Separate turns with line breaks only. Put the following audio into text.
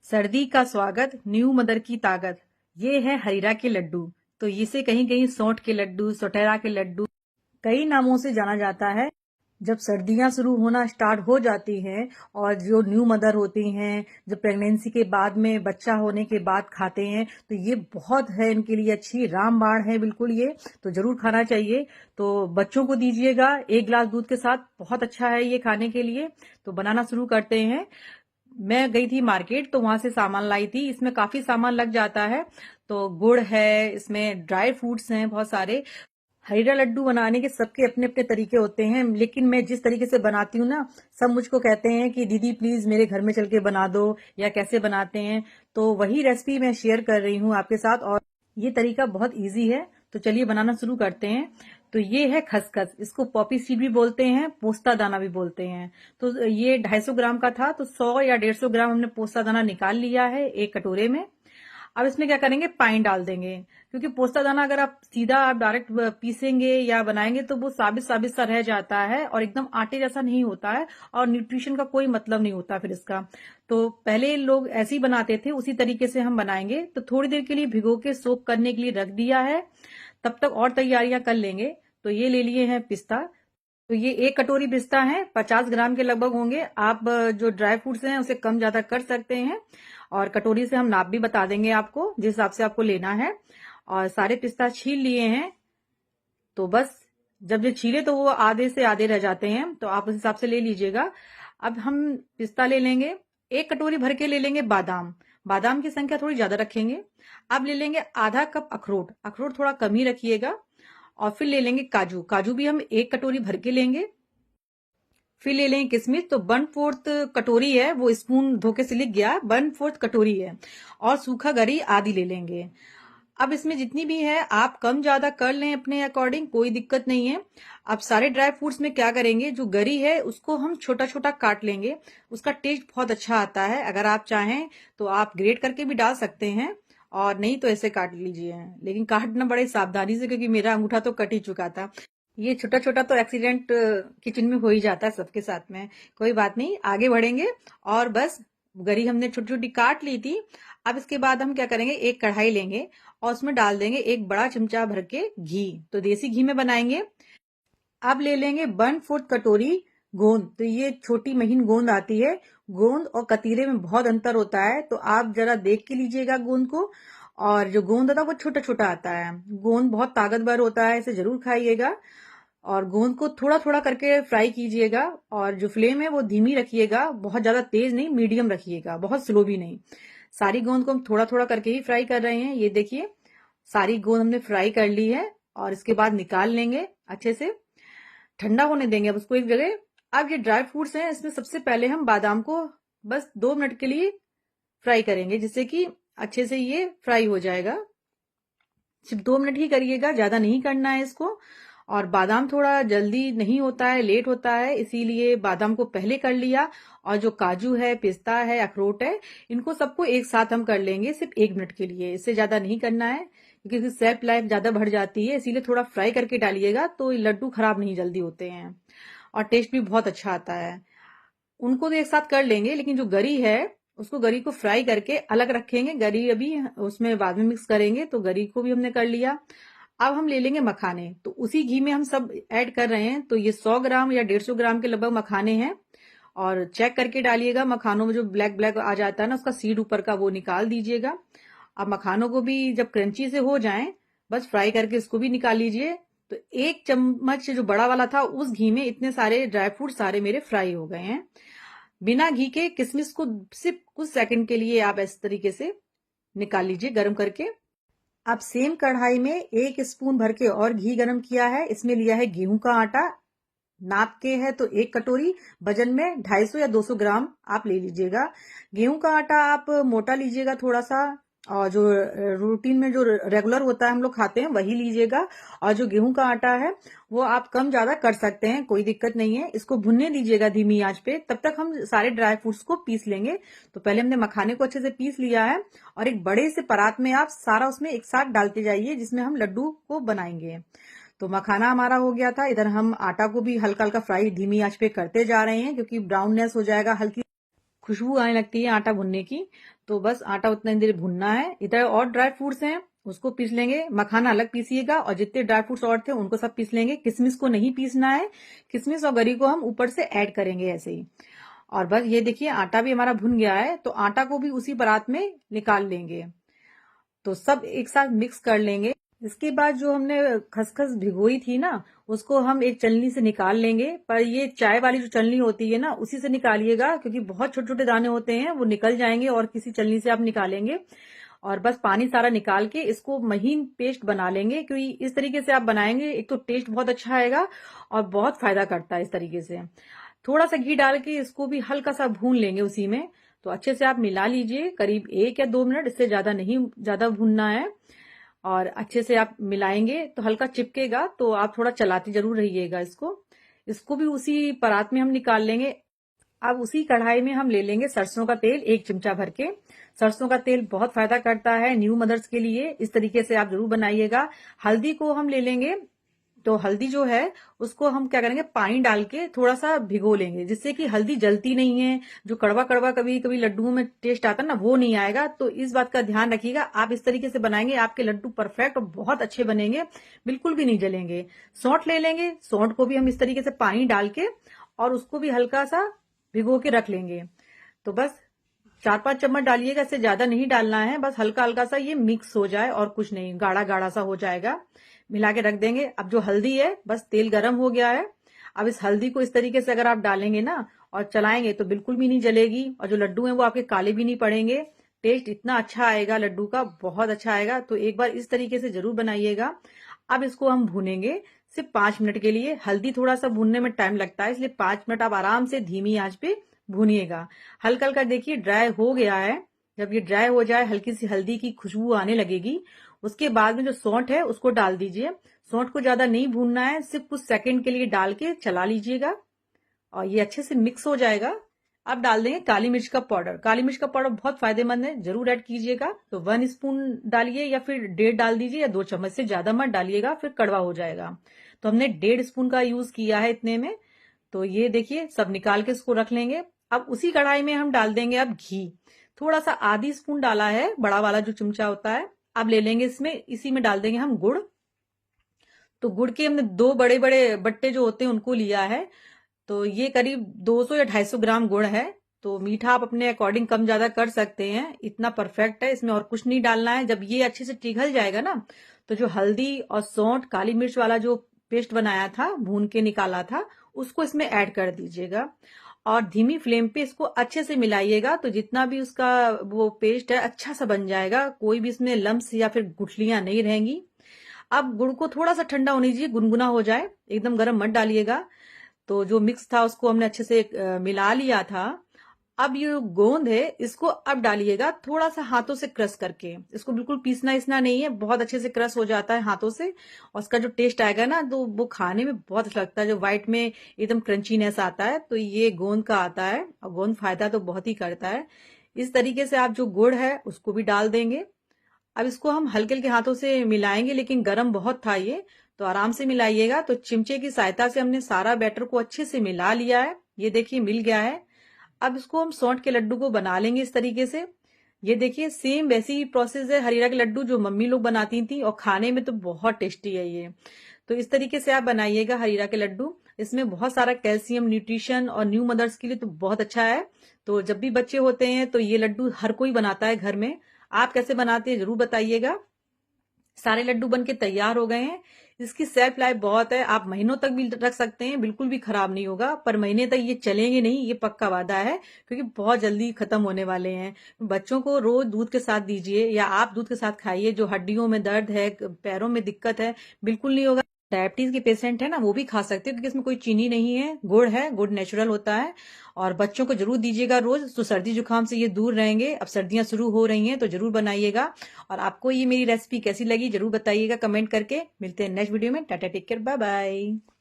सर्दी का स्वागत, न्यू मदर की ताकत। ये है हरीरा के लड्डू। तो इसे कहीं कहीं सौंठ के लड्डू, सोटेरा के लड्डू, कई नामों से जाना जाता है। जब सर्दियां शुरू होना स्टार्ट हो जाती हैं और जो न्यू मदर होती हैं, जो प्रेगनेंसी के बाद में बच्चा होने के बाद खाते हैं, तो ये बहुत है इनके लिए अच्छी रामबाण है बिल्कुल ये। तो जरूर खाना चाहिए। तो बच्चों को दीजिएगा एक गिलास दूध के साथ, बहुत अच्छा है ये खाने के लिए। तो बनाना शुरू करते हैं। मैं गई थी मार्केट, तो वहां से सामान लाई थी। इसमें काफी सामान लग जाता है। तो गुड़ है, इसमें ड्राई फ्रूट्स हैं बहुत सारे। हरीरा लड्डू बनाने के सबके अपने अपने तरीके होते हैं, लेकिन मैं जिस तरीके से बनाती हूँ ना, सब मुझको कहते हैं कि दीदी प्लीज मेरे घर में चल के बना दो, या कैसे बनाते हैं। तो वही रेसिपी मैं शेयर कर रही हूँ आपके साथ, और ये तरीका बहुत इजी है। तो चलिए बनाना शुरू करते हैं। तो ये है खसखस, इसको पॉपी सीड भी बोलते हैं, पोस्ता दाना भी बोलते हैं। तो ये 250 ग्राम का था, तो 100 या 150 ग्राम हमने पोस्ता दाना निकाल लिया है एक कटोरे में। अब इसमें क्या करेंगे, पानी डाल देंगे, क्योंकि पोस्ता दाना अगर आप डायरेक्ट पीसेंगे या बनाएंगे तो वो साबित साबित सा रह जाता है और एकदम आटे जैसा नहीं होता है, और न्यूट्रिशन का कोई मतलब नहीं होता फिर इसका। तो पहले लोग ऐसे ही बनाते थे, उसी तरीके से हम बनाएंगे। तो थोड़ी देर के लिए भिगो के सोक करने के लिए रख दिया है। तब तक और तैयारियां कर लेंगे। तो ये ले लिए हैं पिस्ता। तो ये एक कटोरी पिस्ता है, 50 ग्राम के लगभग होंगे। आप जो ड्राई फ्रूट्स हैं उसे कम ज्यादा कर सकते हैं, और कटोरी से हम नाप भी बता देंगे आपको जिस हिसाब से आपको लेना है। और सारे पिस्ता छील लिए हैं। तो बस, जब ये छीले तो वो आधे से आधे रह जाते हैं, तो आप उस हिसाब से ले लीजिएगा। अब हम पिस्ता ले लेंगे, एक कटोरी भर के ले लेंगे बादाम। बादाम की संख्या थोड़ी ज्यादा रखेंगे। अब ले लेंगे आधा कप अखरोट, अखरोट थोड़ा कम ही रखिएगा। और फिर ले लेंगे काजू, काजू भी हम एक कटोरी भर के लेंगे। फिर ले लेंगे किशमिश, तो 1/4 कटोरी है, वो स्पून धोखे से लिख गया, 1/4 कटोरी है। और सूखा गरी आदि ले लेंगे। अब इसमें जितनी भी है आप कम ज्यादा कर लें अपने अकॉर्डिंग, कोई दिक्कत नहीं है। अब सारे ड्राई फ्रूट्स में क्या करेंगे, जो गरी है उसको हम छोटा छोटा काट लेंगे। उसका टेस्ट बहुत अच्छा आता है। अगर आप चाहें तो आप ग्रेट करके भी डाल सकते हैं, और नहीं तो ऐसे काट लीजिए, लेकिन काटना बड़े सावधानी से, क्योंकि मेरा अंगूठा तो कट ही चुका था। ये छोटा छोटा तो एक्सीडेंट किचन में हो ही जाता है सबके साथ में। कोई बात नहीं, आगे बढ़ेंगे। और बस, गरी हमने छोटी छोटी काट ली थी। अब इसके बाद हम क्या करेंगे, एक कढ़ाई लेंगे और उसमें डाल देंगे एक बड़ा चमचा भर के घी। तो देसी घी में बनाएंगे। अब ले लेंगे 1/4 कटोरी गोंद। तो ये छोटी महीन गोंद आती है। गोंद और कतीरे में बहुत अंतर होता है, तो आप जरा देख के लीजिएगा गोंद को। और जो गोंद होता है वो छोटा छोटा आता है। गोंद बहुत ताकतवर होता है, इसे जरूर खाइएगा। और गोंद को थोड़ा थोड़ा करके फ्राई कीजिएगा, और जो फ्लेम है वो धीमी रखिएगा, बहुत ज्यादा तेज नहीं, मीडियम रखिएगा, बहुत स्लो भी नहीं। सारी गोंद को हम थोड़ा थोड़ा करके ही फ्राई कर रहे हैं। ये देखिए, सारी गोंद हमने फ्राई कर ली है। और इसके बाद निकाल लेंगे, अच्छे से ठंडा होने देंगे अब उसको एक जगह। अब ये ड्राई फ्रूट्स हैं, इसमें सबसे पहले हम बादाम को बस 2 मिनट के लिए फ्राई करेंगे, जिससे कि अच्छे से ये फ्राई हो जाएगा। सिर्फ 2 मिनट ही करिएगा, ज्यादा नहीं करना है इसको। और बादाम थोड़ा जल्दी नहीं होता है, लेट होता है, इसीलिए बादाम को पहले कर लिया। और जो काजू है, पिस्ता है, अखरोट है, इनको सबको एक साथ हम कर लेंगे सिर्फ 1 मिनट के लिए, इससे ज्यादा नहीं करना है, क्योंकि इसकी शेल्फ लाइफ ज्यादा बढ़ जाती है। इसीलिए थोड़ा फ्राई करके डालिएगा, तो ये लड्डू खराब नहीं जल्दी होते हैं, और टेस्ट भी बहुत अच्छा आता है। उनको तो एक साथ कर लेंगे, लेकिन जो गरी है उसको, गरी को फ्राई करके अलग रखेंगे। गरी अभी उसमें बाद में मिक्स करेंगे, तो गरी को भी हमने कर लिया। अब हम ले लेंगे मखाने, तो उसी घी में हम सब ऐड कर रहे हैं। तो ये 100 ग्राम या 150 ग्राम के लगभग मखाने हैं। और चेक करके डालिएगा, मखानों में जो ब्लैक ब्लैक आ जाता है ना, उसका सीड ऊपर का, वो निकाल दीजिएगा। अब मखानों को भी जब क्रंची से हो जाएं, बस फ्राई करके इसको भी निकाल लीजिए। तो एक चम्मच जो बड़ा वाला था, उस घी में इतने सारे ड्राई फ्रूट सारे मेरे फ्राई हो गए हैं। बिना घी के किशमिश को सिर्फ कुछ सेकंड के लिए आप इस तरीके से निकाल लीजिए गर्म करके। अब सेम कढ़ाई में 1 स्पून भर के और घी गरम किया है। इसमें लिया है गेहूं का आटा, नाप के है तो 1 कटोरी, वजन में 250 या 200 ग्राम आप ले लीजिएगा। गेहूं का आटा आप मोटा लीजिएगा थोड़ा सा, और जो रूटीन में जो रेगुलर होता है हम लोग खाते हैं वही लीजिएगा। और जो गेहूं का आटा है वो आप कम ज्यादा कर सकते हैं, कोई दिक्कत नहीं है। इसको भुनने दीजिएगा धीमी आंच पे, तब तक हम सारे ड्राई फ्रूट्स को पीस लेंगे। तो पहले हमने मखाने को अच्छे से पीस लिया है, और एक बड़े से परात में आप सारा उसमें एक साथ डालते जाइए, जिसमें हम लड्डू को बनाएंगे। तो मखाना हमारा हो गया था। इधर हम आटा को भी हल्का हल्का फ्राई धीमी आंच पे करते जा रहे हैं, क्योंकि ब्राउननेस हो जाएगा, हल्की खुशबू आने लगती है आटा भुनने की, तो बस आटा उतना ही देर भुनना है। इधर और ड्राई फ्रूट्स हैं उसको पीस लेंगे, मखाना अलग पीसिएगा और जितने ड्राई फ्रूट्स और थे उनको सब पीस लेंगे। किशमिश को नहीं पीसना है, किशमिश और गरी को हम ऊपर से ऐड करेंगे ऐसे ही। और बस ये देखिए आटा भी हमारा भुन गया है, तो आटा को भी उसी परात में निकाल लेंगे। तो सब एक साथ मिक्स कर लेंगे। इसके बाद जो हमने खसखस भिगोई थी ना, उसको हम एक चलनी से निकाल लेंगे। पर ये चाय वाली जो चलनी होती है ना, उसी से निकालिएगा, क्योंकि बहुत छोटे छोटे दाने होते हैं, वो निकल जाएंगे और किसी चलनी से आप निकालेंगे। और बस पानी सारा निकाल के इसको महीन पेस्ट बना लेंगे, क्योंकि इस तरीके से आप बनाएंगे एक तो टेस्ट बहुत अच्छा आएगा और बहुत फायदा करता है इस तरीके से। थोड़ा सा घी डाल के इसको भी हल्का सा भून लेंगे उसी में। तो अच्छे से आप मिला लीजिए, करीब 1 या 2 मिनट, इससे ज्यादा नहीं, ज्यादा भूनना है। और अच्छे से आप मिलाएंगे तो हल्का चिपकेगा, तो आप थोड़ा चलाते जरूर रहिएगा इसको। इसको भी उसी परात में हम निकाल लेंगे। अब उसी कढ़ाई में हम ले लेंगे सरसों का तेल 1 चमचा भर के। सरसों का तेल बहुत फायदा करता है न्यू मदर्स के लिए, इस तरीके से आप जरूर बनाइएगा। हल्दी को हम ले लेंगे, तो हल्दी जो है उसको हम क्या करेंगे, पानी डाल के थोड़ा सा भिगो लेंगे, जिससे कि हल्दी जलती नहीं है। जो कड़वा कड़वा कभी कभी लड्डुओं में टेस्ट आता है ना, वो नहीं आएगा। तो इस बात का ध्यान रखिएगा, आप इस तरीके से बनाएंगे आपके लड्डू परफेक्ट और बहुत अच्छे बनेंगे, बिल्कुल भी नहीं जलेंगे। सौंठ ले लेंगे, सौंठ को भी हम इस तरीके से पानी डाल के और उसको भी हल्का सा भिगो के रख लेंगे। तो बस 4-5 चम्मच डालिएगा, इससे ज्यादा नहीं डालना है, बस हल्का हल्का सा ये मिक्स हो जाए और कुछ नहीं, गाढ़ा गाढ़ा सा हो जाएगा। मिला के रख देंगे। अब जो हल्दी है, बस तेल गर्म हो गया है। अब इस हल्दी को इस तरीके से अगर आप डालेंगे ना और चलाएंगे तो बिल्कुल भी नहीं जलेगी, और जो लड्डू हैं वो आपके काले भी नहीं पड़ेंगे। टेस्ट इतना अच्छा आएगा लड्डू का, बहुत अच्छा आएगा। तो एक बार इस तरीके से जरूर बनाइएगा। अब इसको हम भूनेंगे सिर्फ 5 मिनट के लिए। हल्दी थोड़ा सा भूनने में टाइम लगता है, इसलिए 5 मिनट आप आराम से धीमी आंच पे भूनिएगा। हल्का हल्का देखिए ड्राई हो गया है। जब ये ड्राई हो जाए, हल्की सी हल्दी की खुशबू आने लगेगी, उसके बाद में जो सौंठ है उसको डाल दीजिए। सौंठ को ज्यादा नहीं भूनना है, सिर्फ कुछ सेकंड के लिए डाल के चला लीजिएगा और ये अच्छे से मिक्स हो जाएगा। अब डाल देंगे काली मिर्च का पाउडर। काली मिर्च का पाउडर बहुत फायदेमंद है, जरूर ऐड कीजिएगा। तो 1 स्पून डालिए या फिर 1.5 डाल दीजिए, या 2 चम्मच से ज्यादा मत डालिएगा, फिर कड़वा हो जाएगा। तो हमने 1.5 स्पून का यूज किया है इतने में। तो ये देखिए सब निकाल के इसको रख लेंगे। अब उसी कढ़ाई में हम डाल देंगे अब घी। थोड़ा सा आधी स्पून डाला है, बड़ा वाला जो चमचा होता है। अब ले लेंगे इसमें, इसी में डाल देंगे हम गुड़। तो गुड़ के हमने 2 बड़े बड़े बट्टे जो होते हैं उनको लिया है। तो ये करीब 200 या 250 ग्राम गुड़ है। तो मीठा आप अपने अकॉर्डिंग कम ज्यादा कर सकते हैं, इतना परफेक्ट है। इसमें और कुछ नहीं डालना है। जब ये अच्छे से पिघल जाएगा ना, तो जो हल्दी और सौंठ काली मिर्च वाला जो पेस्ट बनाया था, भून के निकाला था, उसको इसमें ऐड कर दीजिएगा और धीमी फ्लेम पे इसको अच्छे से मिलाइएगा। तो जितना भी उसका वो पेस्ट है अच्छा सा बन जाएगा, कोई भी इसमें लम्स या फिर गुठलियां नहीं रहेंगी। अब गुड़ को थोड़ा सा ठंडा होने दीजिए, गुनगुना हो जाए, एकदम गर्म मत डालिएगा। तो जो मिक्स था उसको हमने अच्छे से मिला लिया था। अब ये गोंद है, इसको अब डालिएगा थोड़ा सा हाथों से क्रश करके। इसको बिल्कुल पीसना इसना नहीं है, बहुत अच्छे से क्रश हो जाता है हाथों से। और उसका जो टेस्ट आएगा ना, तो वो खाने में बहुत अच्छा लगता है। जो व्हाइट में एकदम क्रंचीनेस आता है, तो ये गोंद का आता है। और गोंद फायदा तो बहुत ही करता है। इस तरीके से आप जो गुड़ है उसको भी डाल देंगे। अब इसको हम हल्के हल्के हाथों से मिलाएंगे, लेकिन गर्म बहुत था ये, तो आराम से मिलाइएगा। तो चिमचे की सहायता से हमने सारा बैटर को अच्छे से मिला लिया है। ये देखिए मिल गया है। अब इसको हम सौंठ के लड्डू को बना लेंगे इस तरीके से। ये देखिए सेम वैसी ही प्रोसेस है हरीरा के लड्डू जो मम्मी लोग बनाती थी, और खाने में तो बहुत टेस्टी है ये। तो इस तरीके से आप बनाइएगा हरीरा के लड्डू। इसमें बहुत सारा कैल्शियम, न्यूट्रिशन और न्यू मदर्स के लिए तो बहुत अच्छा है। तो जब भी बच्चे होते हैं तो ये लड्डू हर कोई बनाता है घर में। आप कैसे बनाते हैं जरूर बताइएगा। सारे लड्डू बन के तैयार हो गए हैं। इसकी सेल्फ लाइफ बहुत है, आप महीनों तक भी रख सकते हैं, बिल्कुल भी खराब नहीं होगा। पर महीने तक ये चलेंगे नहीं, ये पक्का वादा है, क्योंकि बहुत जल्दी खत्म होने वाले हैं। बच्चों को रोज दूध के साथ दीजिए, या आप दूध के साथ खाइए। जो हड्डियों में दर्द है, पैरों में दिक्कत है, बिल्कुल नहीं होगा। डायबिटीज के पेशेंट है ना, वो भी खा सकते हो, क्योंकि इसमें कोई चीनी नहीं है, गुड़ है, गुड़ नेचुरल होता है। और बच्चों को जरूर दीजिएगा रोज, तो सर्दी जुकाम से ये दूर रहेंगे। अब सर्दियां शुरू हो रही हैं, तो जरूर बनाइएगा। और आपको ये मेरी रेसिपी कैसी लगी जरूर बताइएगा कमेंट करके। मिलते हैं नेक्स्ट वीडियो में। Tata, take care, bye bye.